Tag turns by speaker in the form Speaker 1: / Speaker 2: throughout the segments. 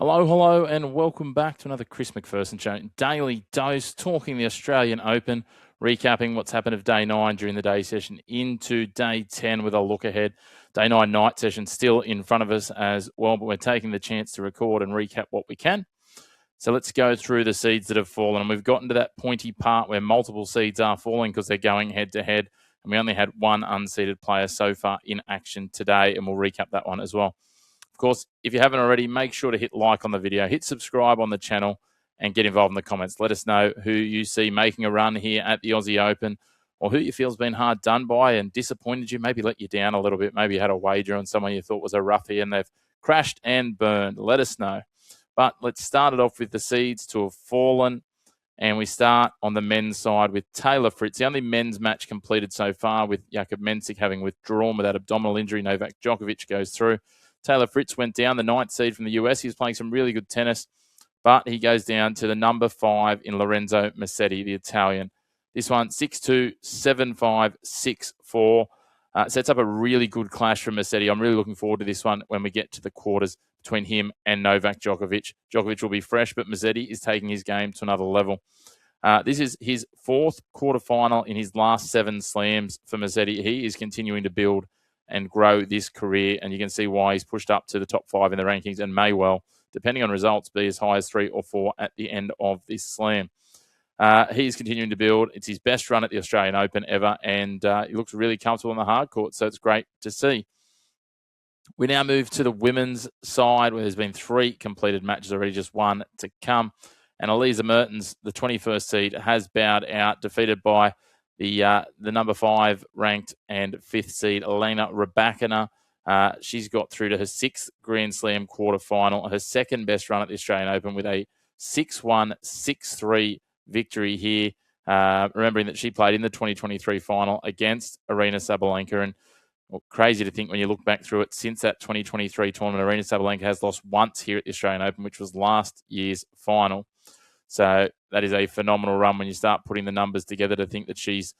Speaker 1: Hello, hello, and welcome back to another Chris McPherson Show. Daily Dose, talking the Australian Open, recapping what's happened of day 9 during the day session into day 10 with a look ahead. Day 9 night session still in front of us as well, but we're taking the chance to record and recap what we can. So let's go through the seeds that have fallen. And we've gotten to that pointy part where multiple seeds are falling because they're going head-to-head. And we only had one unseeded player so far in action today, and we'll recap that one as well. Of course, if you haven't already, make sure to hit like on the video, hit subscribe on the channel, and get involved in the comments. Let us know who you see making a run here at the Aussie Open, or who you feel has been hard done by and disappointed you, maybe let you down a little bit. Maybe you had a wager on someone you thought was a roughie and they've crashed and burned. Let us know. But let's start it off with the seeds to have fallen. And we start on the men's side with Taylor Fritz. The only men's match completed so far, with Jakub Mensik having withdrawn with that abdominal injury. Novak Djokovic goes through. Taylor Fritz went down, the 9th seed from the US. He was playing some really good tennis, but he goes down to the number 5 in Lorenzo Musetti, the Italian. This one, 6-2, 7-5, 6-4. Sets up a really good clash from Musetti. I'm really looking forward to this one when we get to the quarters between him and Novak Djokovic. Djokovic will be fresh, but Musetti is taking his game to another level. This is his 4th quarterfinal in his last 7 slams for Musetti. He is continuing to build and grow this career, and you can see why he's pushed up to the top 5 in the rankings and may well, depending on results, be as high as 3 or 4 at the end of this slam. He's continuing to build. It's his best run at the Australian Open ever, and he looks really comfortable on the hard court, so it's great to see. We now move to the women's side, where there's been 3 completed matches already, just 1 to come. And Elisa Mertens, the 21st seed, has bowed out, defeated by the number 5 ranked and 5th seed, Elena Rybakina. She's got through to her 6th Grand Slam quarterfinal, her second best run at the Australian Open, with a 6-1, 6-3 victory here. Remembering that she played in the 2023 final against Arena Sabalenka. And crazy to think when you look back through it, since that 2023 tournament, Arena Sabalenka has lost once here at the Australian Open, which was last year's final. So that is a phenomenal run when you start putting the numbers together to think that she's,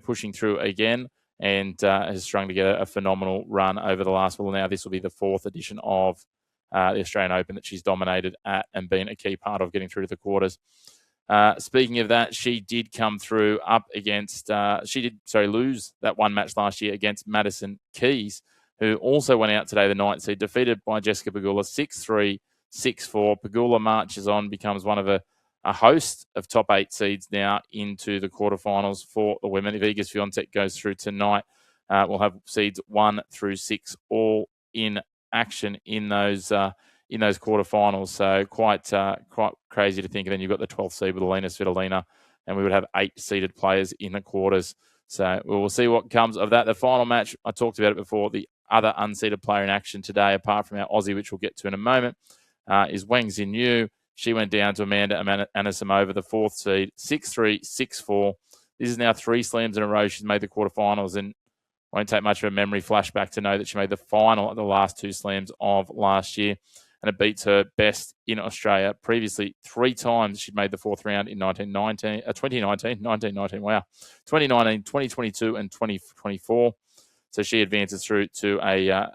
Speaker 1: pushing through again and has strung together a phenomenal run over the last, now this will be the 4th edition of the Australian Open that she's dominated at and been a key part of getting through to the quarters. Speaking of that, she did come through up against, lose that one match last year against Madison Keys, who also went out today, the 9th seed, defeated by Jessica Pegula 6-3, 6-4. Pegula marches on, becomes one of a host of top 8 seeds now into the quarterfinals for the women. If Iga Swiatek goes through tonight, we'll have seeds 1 through 6 all in action in those quarterfinals. So quite crazy to think. And then you've got the 12th seed with Alina Svitolina, and we would have 8 seeded players in the quarters. So we will see what comes of that. The final match, I talked about it before, the other unseeded player in action today, apart from our Aussie, which we'll get to in a moment, is Wang Xinyu. She went down to Amanda Anisimova, the 4th seed, 6-3, 6-4. This is now 3 slams in a row. She's made the quarterfinals, and won't take much of a memory flashback to know that she made the final at the last 2 slams of last year, and it beats her best in Australia. Previously, 3 times she'd made the 4th round in 2019, 2022, and 2024. So she advances through to a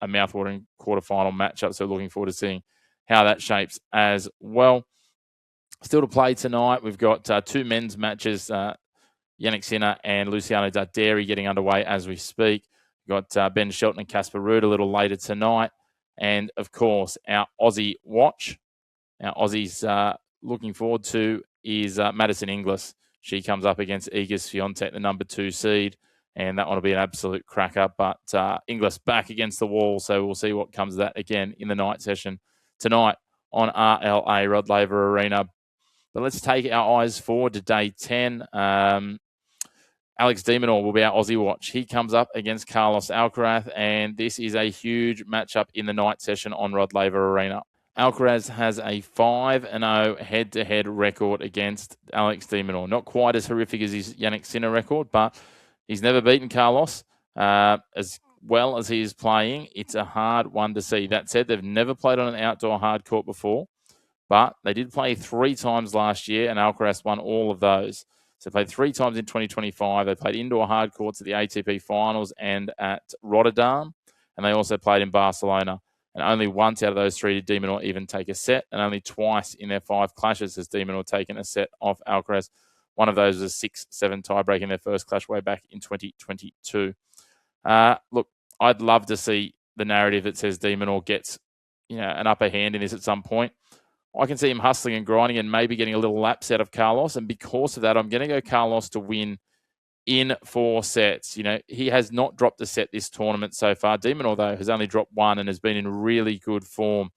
Speaker 1: mouthwatering quarterfinal matchup. So looking forward to seeing how that shapes as well. Still to play tonight, we've got 2 men's matches. Yannick Sinner and Luciano Darderi getting underway as we speak. We've got Ben Shelton and Casper Ruud a little later tonight. And, of course, our Aussie watch, our Aussies looking forward to is Madison Inglis. She comes up against Iga Swiatek, the number 2 seed, and that one will be an absolute cracker. But Inglis back against the wall, so we'll see what comes of that again in the night session tonight on RLA, Rod Laver Arena. But let's take our eyes forward to day 10. Alex de Minaur will be our Aussie watch. He comes up against Carlos Alcaraz, and this is a huge matchup in the night session on Rod Laver Arena. Alcaraz has a 5-0 head-to-head record against Alex de Minaur. Not quite as horrific as his Yannick Sinner record, but he's never beaten Carlos. As well as he is playing, it's a hard one to see. That said, they've never played on an outdoor hard court before, but they did play 3 times last year, and Alcaraz won all of those. So they played 3 times in 2025. They played indoor hard courts at the ATP Finals and at Rotterdam, and they also played in Barcelona. And only once out of those 3 did de Minaur even take a set, and only twice in their 5 clashes has de Minaur taken a set off Alcaraz. One of those was a 6-7 tiebreak in their first clash way back in 2022. Look, I'd love to see the narrative that says de Minaur gets an upper hand in this at some point. I can see him hustling and grinding and maybe getting a little lapse out of Carlos. And because of that, I'm going to go Carlos to win in 4 sets. He has not dropped a set this tournament so far. de Minaur, though, has only dropped 1 and has been in really good form.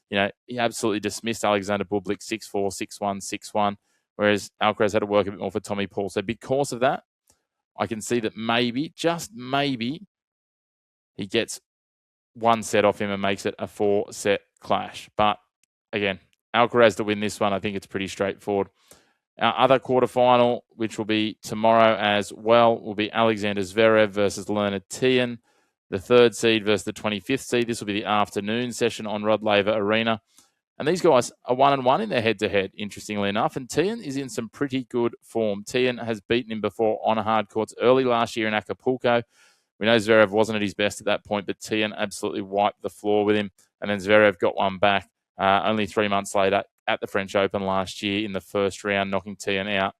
Speaker 1: He absolutely dismissed Alexander Bublik 6-4, 6-1, 6-1, whereas Alcaraz had to work a bit more for Tommy Paul. So because of that, I can see that maybe, just maybe, he gets 1 set off him and makes it a 4-set clash. But again, Alcaraz to win this one, I think it's pretty straightforward. Our other quarterfinal, which will be tomorrow as well, will be Alexander Zverev versus Leonard Tien, the 3rd seed versus the 25th seed. This will be the afternoon session on Rod Laver Arena. And these guys are 1-1 in their head-to-head, interestingly enough. And Tien is in some pretty good form. Tien has beaten him before on hard courts early last year in Acapulco. We know Zverev wasn't at his best at that point, but Tien absolutely wiped the floor with him. And then Zverev got one back only 3 months later at the French Open last year in the first round, knocking Tien out.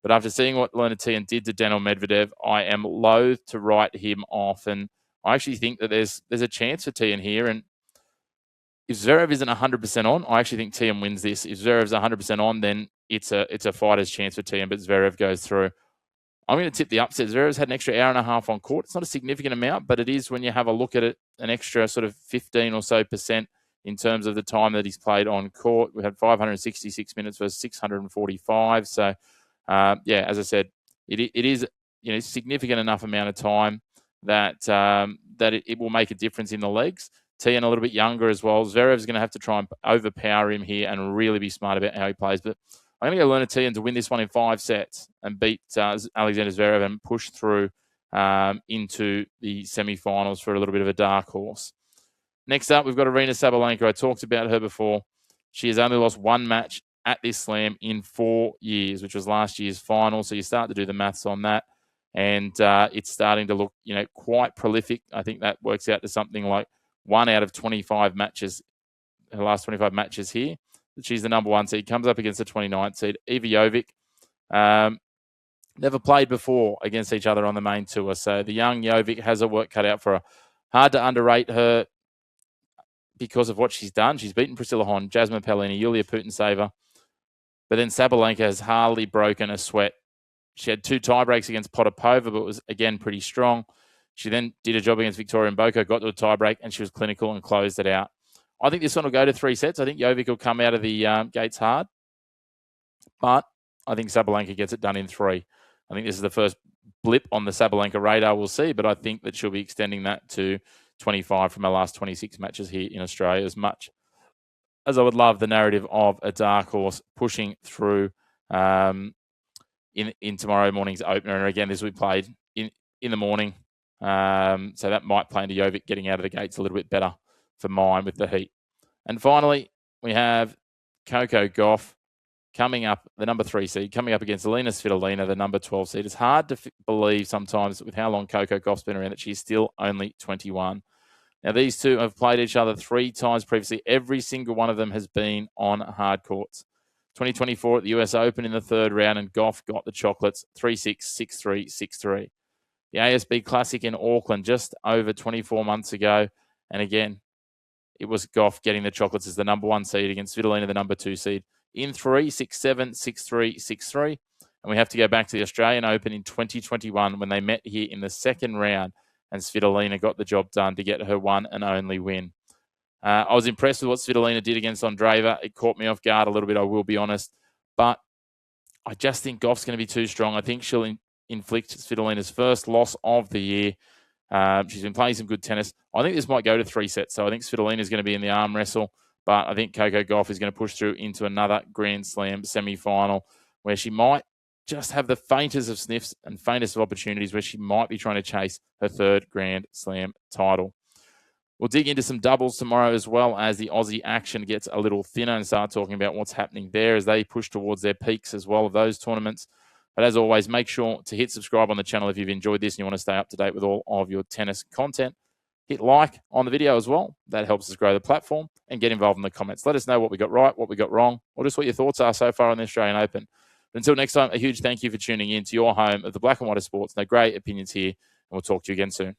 Speaker 1: But after seeing what Leonard Tien did to Daniil Medvedev, I am loath to write him off. And I actually think that there's a chance for Tien here. And if Zverev isn't 100% on, I actually think Tien wins this. If Zverev's 100% on, then it's a fighter's chance for Tien, but Zverev goes through. I'm going to tip the upset. Zverev's had an extra hour and a half on court. It's not a significant amount, but it is when you have a look at it, an extra sort of 15 or so % in terms of the time that he's played on court. We had 566 minutes versus 645. So, as I said, it is significant enough amount of time that it will make a difference in the legs. Tien a little bit younger as well. Zverev's going to have to try and overpower him here and really be smart about how he plays. But I'm going to go Leonard Tien to win this one in 5 sets and beat Alexander Zverev and push through into the semi-finals for a little bit of a dark horse. Next up, we've got Aryna Sabalenka. I talked about her before. She has only lost 1 match at this slam in 4 years, which was last year's final. So you start to do the maths on that. And it's starting to look, quite prolific. I think that works out to something like 1 out of 25 matches, her last 25 matches here. She's the number 1 seed, comes up against the 29th seed. Eva Jovic, never played before against each other on the main tour. So the young Jovic has her work cut out for her. Hard to underrate her because of what she's done. She's beaten Priscilla Hon, Jasmine Paolini, Yulia Putintseva. But then Sabalenka has hardly broken a sweat. She had 2 tiebreaks against Potapova, but was, again, pretty strong. She then did a job against Victoria Mboko, got to a tiebreak, and she was clinical and closed it out. I think this one will go to 3 sets. I think Jovic will come out of the gates hard. But I think Sabalenka gets it done in 3. I think this is the first blip on the Sabalenka radar we'll see, but I think that she'll be extending that to 25 from her last 26 matches here in Australia, as much as I would love the narrative of a dark horse pushing through in tomorrow morning's opener. And again, this will be played in the morning. So that might play into Jovic getting out of the gates a little bit better for mine with the heat. And finally, we have Coco Gauff coming up, the number 3 seed, coming up against Alina Svitolina, the number 12 seed. It's hard to believe sometimes with how long Coco Gauff's been around that she's still only 21. Now, these two have played each other 3 times previously. Every single one of them has been on hard courts. 2024 at the US Open in the 3rd round, and Gauff got the chocolates 3-6, 6-3, 6-3. The ASB Classic in Auckland just over 24 months ago. And again, it was Gauff getting the chocolates as the number 1 seed against Svitolina, the number 2 seed. In 3, 6-7, 6-3, 6-3. And we have to go back to the Australian Open in 2021 when they met here in the 2nd round and Svitolina got the job done to get her 1 and only win. I was impressed with what Svitolina did against Andreeva. It caught me off guard a little bit, I will be honest. But I just think Gauff's going to be too strong. I think she'll inflict Svitolina's first loss of the year. She's been playing some good tennis. I think this might go to 3 sets. So I think Svitolina is going to be in the arm wrestle. But I think Coco Gauff is going to push through into another Grand Slam semi-final where she might just have the faintest of sniffs and faintest of opportunities where she might be trying to chase her 3rd Grand Slam title. We'll dig into some doubles tomorrow as well as the Aussie action gets a little thinner and start talking about what's happening there as they push towards their peaks as well of those tournaments. But as always, make sure to hit subscribe on the channel if you've enjoyed this and you want to stay up to date with all of your tennis content. hit like on the video as well. That helps us grow the platform, and get involved in the comments. Let us know what we got right, what we got wrong, or just what your thoughts are so far on the Australian Open. But until next time, a huge thank you for tuning in to your home of the Black and White of Sports. No great opinions here, and we'll talk to you again soon.